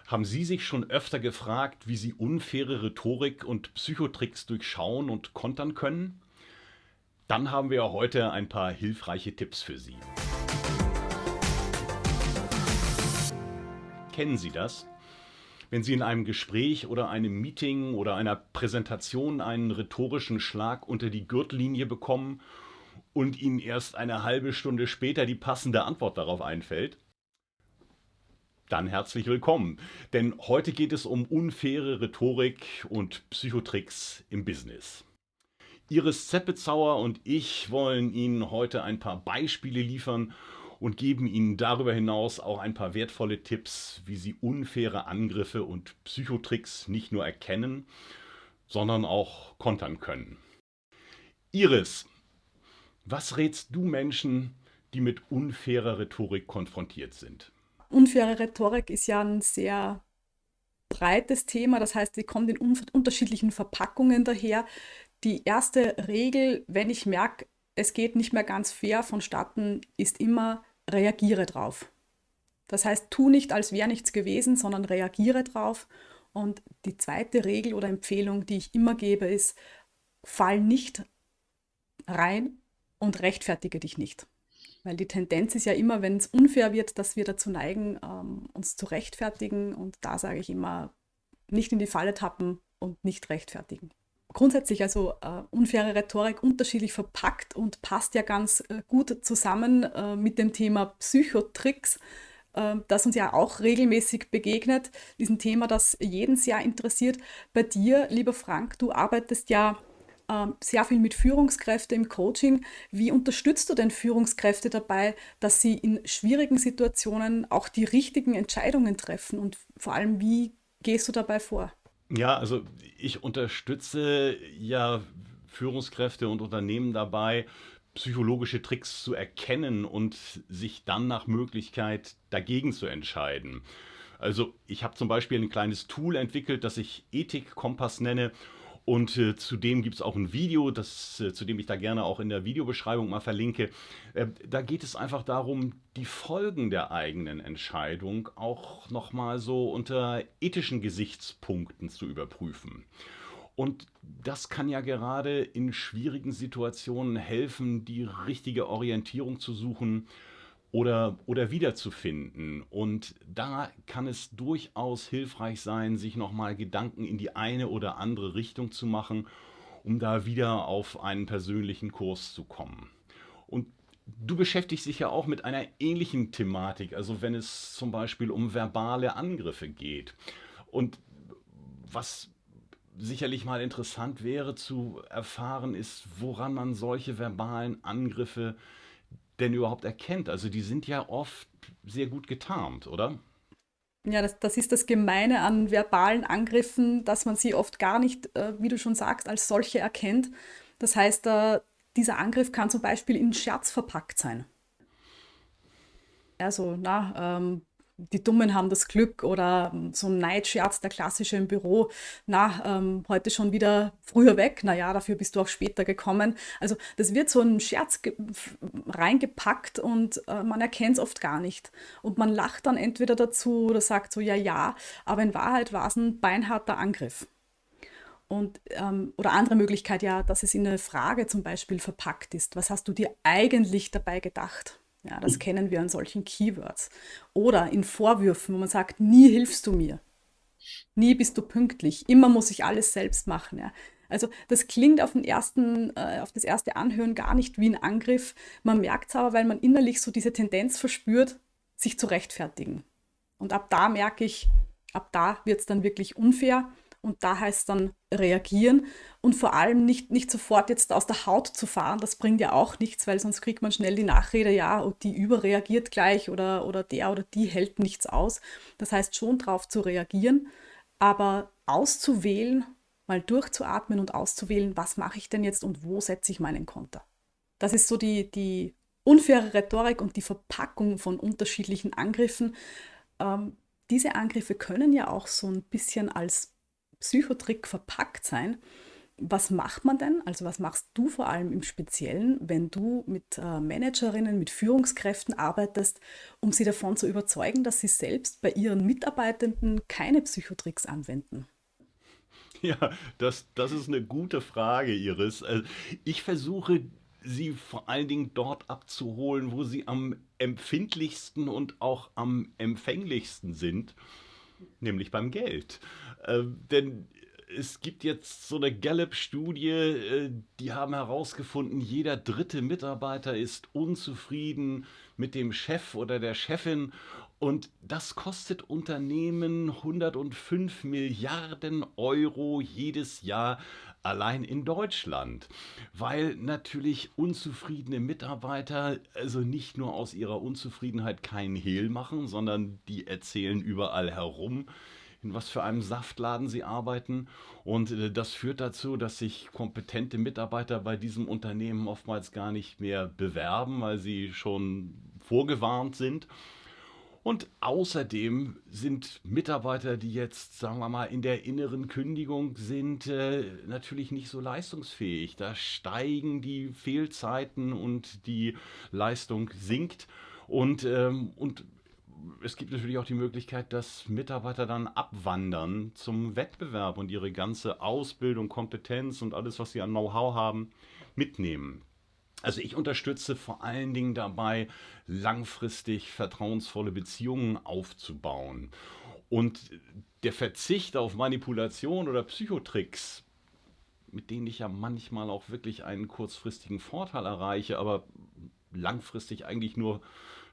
Haben Sie sich schon öfter gefragt, wie Sie unfaire Rhetorik und Psychotricks durchschauen und kontern können? Dann haben wir heute ein paar hilfreiche Tipps für Sie. Kennen Sie das? Wenn Sie in einem Gespräch oder einem Meeting oder einer Präsentation einen rhetorischen Schlag unter die Gürtellinie bekommen und Ihnen erst eine halbe Stunde später die passende Antwort darauf einfällt? Dann herzlich willkommen, denn heute geht es um unfaire Rhetorik und Psychotricks im Business. Iris Zeppezauer und ich wollen Ihnen heute ein paar Beispiele liefern und geben Ihnen darüber hinaus auch ein paar wertvolle Tipps, wie Sie unfaire Angriffe und Psychotricks nicht nur erkennen, sondern auch kontern können. Iris, was rätst du Menschen, die mit unfairer Rhetorik konfrontiert sind? Unfaire Rhetorik ist ja ein sehr breites Thema, das heißt, die kommt in unterschiedlichen Verpackungen daher. Die erste Regel, wenn ich merke, es geht nicht mehr ganz fair vonstatten, ist immer, reagiere drauf. Das heißt, tu nicht, als wäre nichts gewesen, sondern reagiere drauf. Und die zweite Regel oder Empfehlung, die ich immer gebe, ist, fall nicht rein und rechtfertige dich nicht. Weil die Tendenz ist ja immer, wenn es unfair wird, dass wir dazu neigen, uns zu rechtfertigen. Und da sage ich immer, nicht in die Falle tappen und nicht rechtfertigen. Grundsätzlich also unfaire Rhetorik unterschiedlich verpackt und passt ja ganz gut zusammen mit dem Thema Psychotricks, das uns ja auch regelmäßig begegnet. Diesen Thema, das jeden sehr interessiert. Bei dir, lieber Frank, du arbeitest ja sehr viel mit Führungskräften im Coaching. Wie unterstützt du denn Führungskräfte dabei, dass sie in schwierigen Situationen auch die richtigen Entscheidungen treffen? Und vor allem, wie gehst du dabei vor? Ja, also ich unterstütze ja Führungskräfte und Unternehmen dabei, psychologische Tricks zu erkennen und sich dann nach Möglichkeit dagegen zu entscheiden. Also ich habe zum Beispiel ein kleines Tool entwickelt, das ich Ethik-Kompass nenne. Und zudem gibt es auch ein Video, zu dem ich da gerne auch in der Videobeschreibung mal verlinke. Da geht es einfach darum, die Folgen der eigenen Entscheidung auch nochmal so unter ethischen Gesichtspunkten zu überprüfen. Und das kann ja gerade in schwierigen Situationen helfen, die richtige Orientierung zu suchen oder wiederzufinden. Und da kann es durchaus hilfreich sein, sich nochmal Gedanken in die eine oder andere Richtung zu machen, um da wieder auf einen persönlichen Kurs zu kommen. Und du beschäftigst dich ja auch mit einer ähnlichen Thematik, also wenn es zum Beispiel um verbale Angriffe geht. Und was sicherlich mal interessant wäre zu erfahren, ist, woran man solche verbalen Angriffe denn überhaupt erkennt. Also die sind ja oft sehr gut getarnt, oder? Ja, das ist das Gemeine an verbalen Angriffen, dass man sie oft gar nicht, wie du schon sagst, als solche erkennt. Das heißt, dieser Angriff kann zum Beispiel in Scherz verpackt sein. Also, die Dummen haben das Glück oder so ein Neidscherz, der klassische im Büro, heute schon wieder früher weg, naja, dafür bist du auch später gekommen. Also das wird so ein Scherz reingepackt und man erkennt es oft gar nicht. Und man lacht dann entweder dazu oder sagt so, ja, ja, aber in Wahrheit war es ein beinharter Angriff. Und, oder andere Möglichkeit ja, dass es in eine Frage zum Beispiel verpackt ist. Was hast du dir eigentlich dabei gedacht? Ja, das kennen wir an solchen Keywords. Oder in Vorwürfen, wo man sagt, nie hilfst du mir, nie bist du pünktlich, immer muss ich alles selbst machen. Ja. Also das klingt auf das erste Anhören gar nicht wie ein Angriff. Man merkt es aber, weil man innerlich so diese Tendenz verspürt, sich zu rechtfertigen. Und ab da merke ich, ab da wird es dann wirklich unfair und da heißt es dann reagieren und vor allem nicht sofort jetzt aus der Haut zu fahren, das bringt ja auch nichts, weil sonst kriegt man schnell die Nachrede, ja, und die überreagiert gleich oder der oder die hält nichts aus. Das heißt schon drauf zu reagieren, aber auszuwählen, mal durchzuatmen und auszuwählen, was mache ich denn jetzt und wo setze ich meinen Konter. Das ist so die unfaire Rhetorik und die Verpackung von unterschiedlichen Angriffen. Ähm, diese Angriffe können ja auch so ein bisschen als Psychotrick verpackt sein. Was macht man denn? Also was machst du vor allem im Speziellen, wenn du mit Managerinnen, mit Führungskräften arbeitest, um sie davon zu überzeugen, dass sie selbst bei ihren Mitarbeitenden keine Psychotricks anwenden? Ja, das ist eine gute Frage, Iris. Ich versuche, sie vor allen Dingen dort abzuholen, wo sie am empfindlichsten und auch am empfänglichsten sind, nämlich beim Geld. Denn es gibt jetzt so eine Gallup-Studie, die haben herausgefunden, jeder dritte Mitarbeiter ist unzufrieden mit dem Chef oder der Chefin. Und das kostet Unternehmen 105 Milliarden Euro jedes Jahr allein in Deutschland, weil natürlich unzufriedene Mitarbeiter also nicht nur aus ihrer Unzufriedenheit keinen Hehl machen, sondern die erzählen überall herum, in was für einem Saftladen sie arbeiten. Und das führt dazu, dass sich kompetente Mitarbeiter bei diesem Unternehmen oftmals gar nicht mehr bewerben, weil sie schon vorgewarnt sind. Und außerdem sind Mitarbeiter, die jetzt, sagen wir mal, in der inneren Kündigung sind, natürlich nicht so leistungsfähig. Da steigen die Fehlzeiten und die Leistung sinkt. Und es gibt natürlich auch die Möglichkeit, dass Mitarbeiter dann abwandern zum Wettbewerb und ihre ganze Ausbildung, Kompetenz und alles, was sie an Know-how haben, mitnehmen. Also ich unterstütze vor allen Dingen dabei, langfristig vertrauensvolle Beziehungen aufzubauen. Und der Verzicht auf Manipulation oder Psychotricks, mit denen ich ja manchmal auch wirklich einen kurzfristigen Vorteil erreiche, aber langfristig eigentlich nur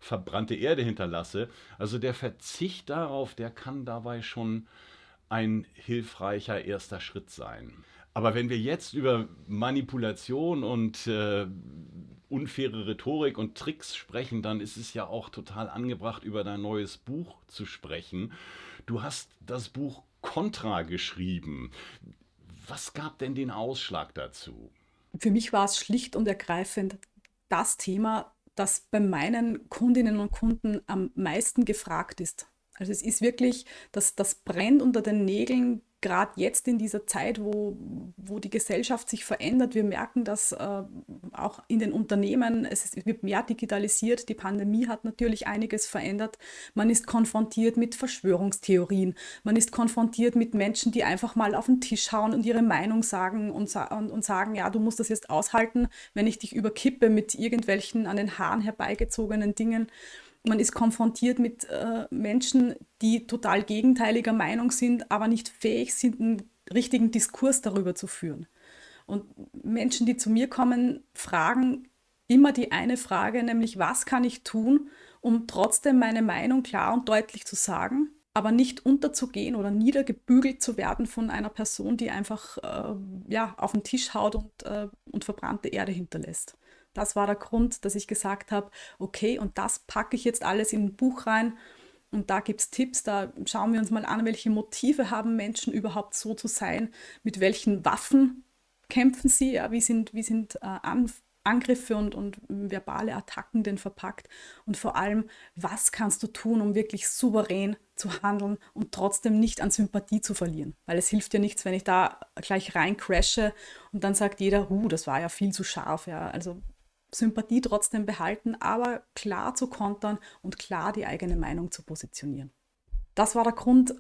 verbrannte Erde hinterlasse. Also der Verzicht darauf, der kann dabei schon ein hilfreicher erster Schritt sein. Aber wenn wir jetzt über Manipulation und unfaire Rhetorik und Tricks sprechen, dann ist es ja auch total angebracht, über dein neues Buch zu sprechen. Du hast das Buch Contra geschrieben. Was gab denn den Ausschlag dazu? Für mich war es schlicht und ergreifend das Thema, das bei meinen Kundinnen und Kunden am meisten gefragt ist. Also es ist wirklich, das brennt unter den Nägeln, gerade jetzt in dieser Zeit, wo die Gesellschaft sich verändert. Wir merken das auch in den Unternehmen, es wird mehr digitalisiert. Die Pandemie hat natürlich einiges verändert. Man ist konfrontiert mit Verschwörungstheorien. Man ist konfrontiert mit Menschen, die einfach mal auf den Tisch hauen und ihre Meinung sagen und sagen, ja, du musst das jetzt aushalten, wenn ich dich überkippe mit irgendwelchen an den Haaren herbeigezogenen Dingen. Man ist konfrontiert mit Menschen, die total gegenteiliger Meinung sind, aber nicht fähig sind, einen richtigen Diskurs darüber zu führen. Und Menschen, die zu mir kommen, fragen immer die eine Frage, nämlich was kann ich tun, um trotzdem meine Meinung klar und deutlich zu sagen, aber nicht unterzugehen oder niedergebügelt zu werden von einer Person, die einfach ja, auf den Tisch haut und verbrannte Erde hinterlässt. Das war der Grund, dass ich gesagt habe, okay, und das packe ich jetzt alles in ein Buch rein. Und da gibt es Tipps, da schauen wir uns mal an, welche Motive haben Menschen überhaupt so zu sein, mit welchen Waffen kämpfen sie, ja, wie sind Angriffe und verbale Attacken denn verpackt und vor allem, was kannst du tun, um wirklich souverän zu handeln und trotzdem nicht an Sympathie zu verlieren, weil es hilft ja nichts, wenn ich da gleich rein crashe und dann sagt jeder, das war ja viel zu scharf, ja, also Sympathie trotzdem behalten, aber klar zu kontern und klar die eigene Meinung zu positionieren. Das war der Grund,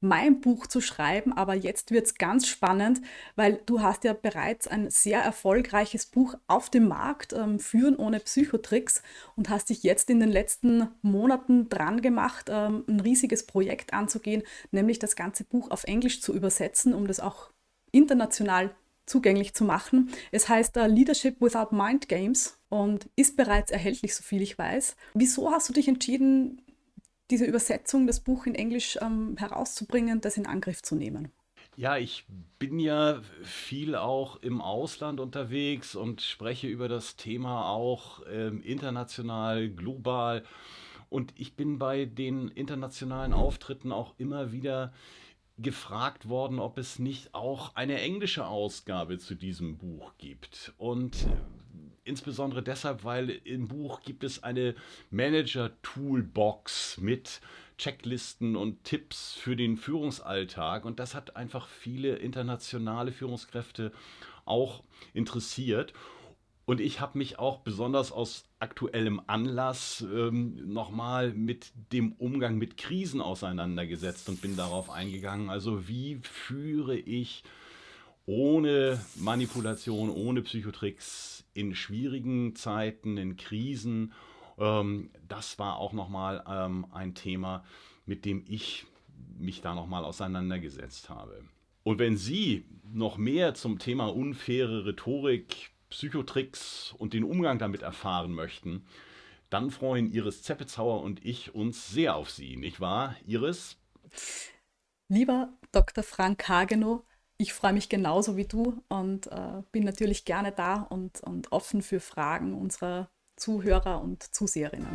mein Buch zu schreiben, aber jetzt wird es ganz spannend, weil du hast ja bereits ein sehr erfolgreiches Buch auf dem Markt, Führen ohne Psychotricks, und hast dich jetzt in den letzten Monaten dran gemacht, ein riesiges Projekt anzugehen, nämlich das ganze Buch auf Englisch zu übersetzen, um das auch international zugänglich zu machen. Es heißt Leadership Without Mind Games und ist bereits erhältlich, soviel ich weiß. Wieso hast du dich entschieden, diese Übersetzung, das Buch in Englisch herauszubringen, das in Angriff zu nehmen? Ja, ich bin ja viel auch im Ausland unterwegs und spreche über das Thema auch international, global. Und ich bin bei den internationalen Auftritten auch immer wieder gefragt worden, ob es nicht auch eine englische Ausgabe zu diesem Buch gibt. Und insbesondere deshalb, weil im Buch gibt es eine Manager-Toolbox mit Checklisten und Tipps für den Führungsalltag. Und das hat einfach viele internationale Führungskräfte auch interessiert. Und ich habe mich auch besonders aus aktuellem Anlass nochmal mit dem Umgang mit Krisen auseinandergesetzt und bin darauf eingegangen. Also wie führe ich ohne Manipulation, ohne Psychotricks in schwierigen Zeiten, in Krisen. Das war auch nochmal ein Thema, mit dem ich mich da nochmal auseinandergesetzt habe. Und wenn Sie noch mehr zum Thema unfaire Rhetorik, Psychotricks und den Umgang damit erfahren möchten, dann freuen Iris Zeppetzauer und ich uns sehr auf Sie, nicht wahr, Iris? Lieber Dr. Frank Hagenow, ich freue mich genauso wie du und bin natürlich gerne da und offen für Fragen unserer Zuhörer und Zuseherinnen.